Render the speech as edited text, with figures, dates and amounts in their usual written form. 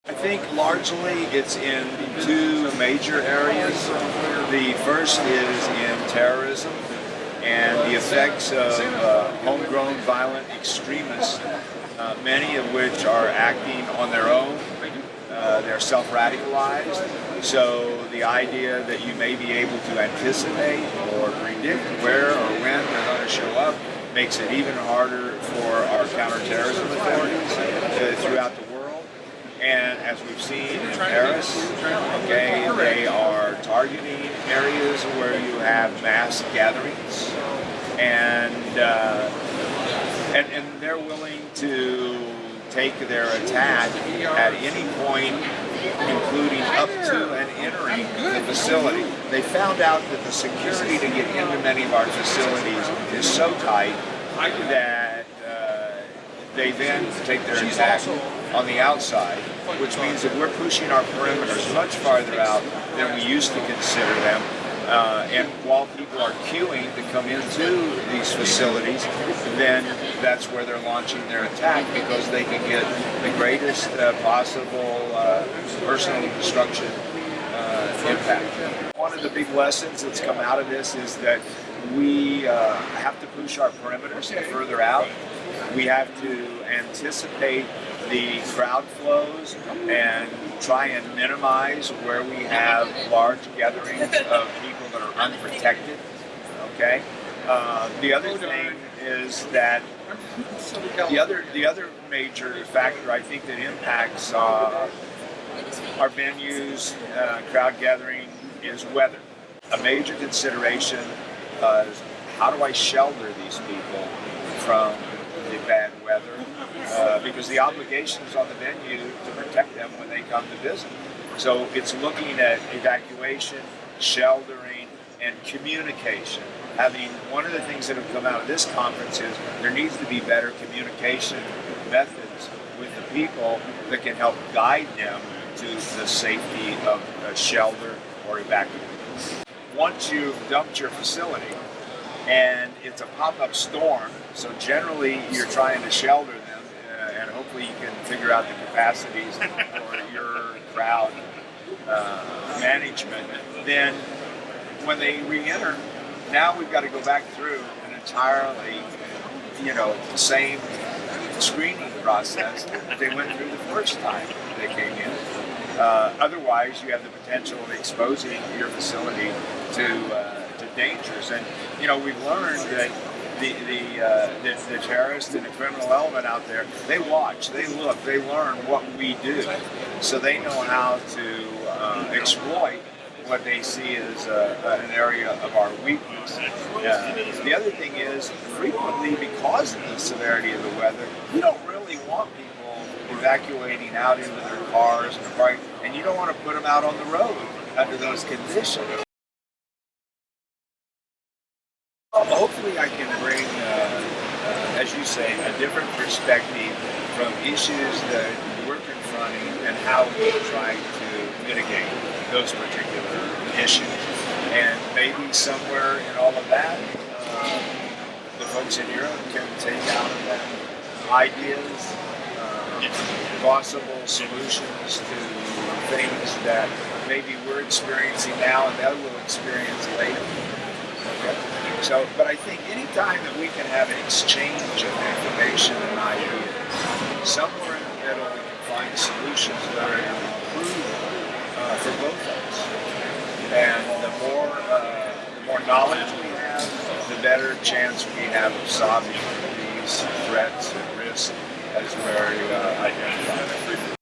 I think largely it's in two major areas. The first is in terrorism and the effects of homegrown violent extremists, many of which are acting on their own. They're self-radicalized, so the idea that you may be able to anticipate or predict where or when they're going to show up makes it even harder for our counterterrorism authorities throughout the world. And as we've seen in Paris, okay, they are targeting areas where you have mass gatherings, and they're willing to take their attack at any point, including up to and entering the facility. They found out that the security to get into many of our facilities is so tight that they then take their attack on the outside, which means that we're pushing our perimeters much farther out than we used to consider them. And while people are queuing to come into these facilities, then that's where they're launching their attack, because they can get the greatest possible personal destruction impact. One of the big lessons that's come out of this is that we have to push our perimeters further out. We have to anticipate the crowd flows and try and minimize where we have large gatherings of people that are unprotected. Okay. The other thing is that the other major factor I think that impacts our venues, crowd gathering, is weather. A major consideration is how do I shelter these people from the bad weather, because the obligation is on the venue to protect them when they come to visit. So it's looking at evacuation, sheltering, and communication. One of the things that have come out of this conference is there needs to be better communication methods with the people that can help guide them to the safety of a shelter or evacuation. Once you've dumped your facility, and it's a pop-up storm, so generally you're trying to shelter them, and hopefully you can figure out the capacities for your crowd management. Then when they re-enter, now we've got to go back through an entirely, same screening process that they went through the first time they came in. Otherwise, you have the potential of exposing your facility to dangers. And we've learned that the terrorist and the criminal element out there, they watch, they look, they learn what we do, so they know how to exploit what they see as an area of our weakness. The other thing is, frequently, because of the severity of the weather, we don't really want people evacuating out into their cars and you don't want to put them out on the road under those conditions. Hopefully I can bring, as you say, a different perspective from issues that we're confronting and how we try to mitigate those particular issues. And maybe somewhere in all of that, the folks in Europe can take out of them ideas, possible solutions to things that maybe we're experiencing now and that we'll experience later. Okay. So, but I think any time that we can have an exchange of information and ideas, somewhere in the middle we can find solutions that are improved for both of us. And the more knowledge we have, the better chance we have of solving these threats and risks as we're identified.